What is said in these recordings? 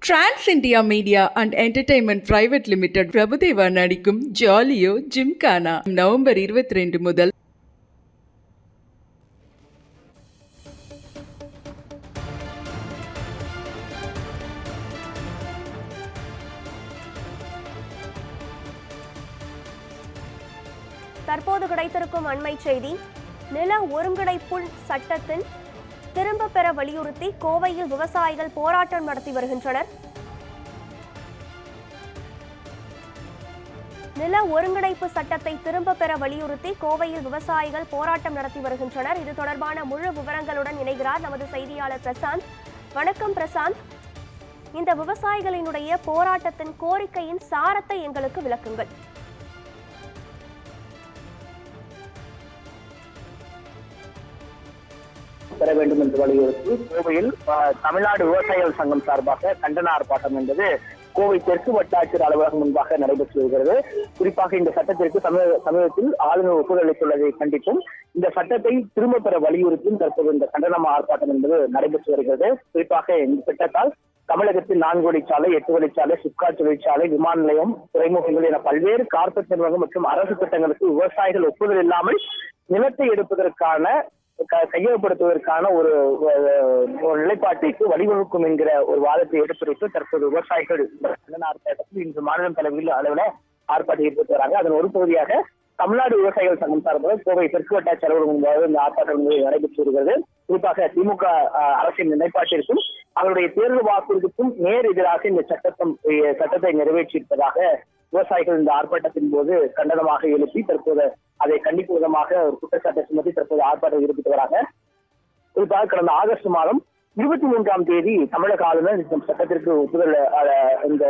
Trans India media and entertainment private limited Prabhudeva நடிக்கும் ஜாலியோ gymkhana November 22 முதல் தற்போது கிடைத்திருக்கும் அண்மை செய்தி. நில ஒருங்கிணைப்பு சட்டத்தின் திரும்ப பெற வலியுறுத்தி கோவையில் விவசாயிகள் போராட்டம் நடத்தி வருகின்றனர். நில ஒருங்கிணைப்பு சட்டத்தை திரும்ப பெற வலியுறுத்தி கோவையில் விவசாயிகள் போராட்டம் நடத்தி வருகின்றனர். இது தொடர்பான முழு விவரங்களுடன் இணைகிறார் நமது செய்தியாளர் பிரசாந்த். வணக்கம் பிரசாந்த். இந்த விவசாயிகளினுடைய போராட்டத்தின் கோரிக்கையின் சாரத்தை எங்களுக்கு விளக்குங்கள். பெற வேண்டும் என்று வலியுறுத்தி கோவையில் தமிழ்நாடு விவசாயிகள் சங்கம் சார்பாக கண்டன ஆர்ப்பாட்டம் என்பது கோவை தெற்கு வட்டாட்சியர் அலுவலகம் முன்பாக நடைபெற்று வருகிறது. குறிப்பாக இந்த சட்டத்திற்கு சமீபத்தில் ஆளுநர் ஒப்புதல் அளித்துள்ளதை கண்டித்தும் இந்த சட்டத்தை திரும்ப பெற வலியுறுத்தியும் தற்போது இந்த கண்டன ஆர்ப்பாட்டம் என்பது நடைபெற்று வருகிறது. குறிப்பாக இந்த திட்டத்தால் தமிழகத்தில் 4 வழிச்சாலை, 8 வழிச்சாலை, சிப்காட் தொழிற்சாலை, விமான நிலையம், துறைமுகங்கள் என பல்வேறு கார்ப்பரேட் நிறுவனங்கள் மற்றும் அரசு திட்டங்களுக்கு விவசாயிகள் ஒப்புதல் இல்லாமல் நிலத்தை எடுப்பதற்கான கையகப்படுத்துவதற்கான ஒரு நிலைப்பாட்டிற்கு வழிவகுக்கும் என்கிற ஒரு வாதத்தை எடுத்துரைத்து தற்போது விவசாயிகள் ஆர்ப்பாட்டத்தில் இன்று மாநிலம் அளவில் ஆர்ப்பாட்டம் ஏற்பட்டு வராங்க. அதன் ஒரு பகுதியாக தமிழ்நாடு விவசாயிகள் சங்கம் சார்பாக கோவை தெற்கு வட்டாட்சி அலுவலகம் முன்பாக இந்த ஆர்ப்பாட்டம் நடைபெற்று வருகிறது. குறிப்பாக திமுக அரசின் நிலைப்பாட்டிற்கும் அவருடைய தேர்தல் வாக்குறுதிக்கும் நேர் எதிராக இந்த சட்டத்தை நிறைவேற்றியிருப்பதாக விவசாயிகள் இந்த ஆர்ப்பாட்டத்தின் போது கண்டனமாக எழுப்பி தற்போது அதை கண்டிக்கும் விதமாக ஒரு குற்றச்சாட்டை சுமத்தி தற்போது ஆர்ப்பாட்டம் ஈடுபட்டு வராங்க. குறிப்பாக கடந்த ஆகஸ்ட் மாதம் 23ஆம் தேதி தமிழக ஆளுநர் இந்த சட்டத்திற்கு இந்த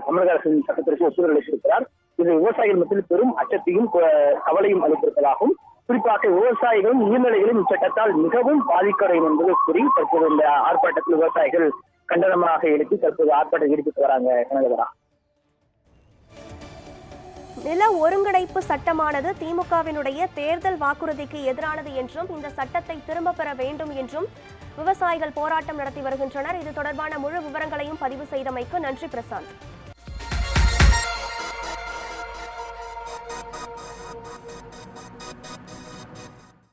தமிழக அரசின் சட்டத்திற்கு ஒப்புதல் அளித்திருக்கிறார். இது விவசாயிகள் மத்தியில் பெரும் அச்சத்தையும் கவலையும் அளித்திருப்பதாகவும் குறிப்பாக விவசாயிகளும் நீர்நிலைகளும் இச்சட்டத்தால் மிகவும் பாதிக்கடையும் என்பது கூறி தற்போது இந்த ஆர்ப்பாட்டத்தில் விவசாயிகள் கண்டனமாக எழுப்பி தற்போது ஆர்ப்பாட்டம் ஈடுபட்டு வராங்க. கனகதரா, நில ஒருங்கிணைப்பு சட்டமானது திமுகவினுடைய தேர்தல் வாக்குறுதிக்கு எதிரானது என்றும் இந்த சட்டத்தை திரும்ப பெற வேண்டும் என்றும் விவசாயிகள் போராட்டம் நடத்தி வருகின்றனர். இது தொடர்பான முழு விவரங்களையும் பதிவு செய்தமைக்கு நன்றி பிரசாந்த்.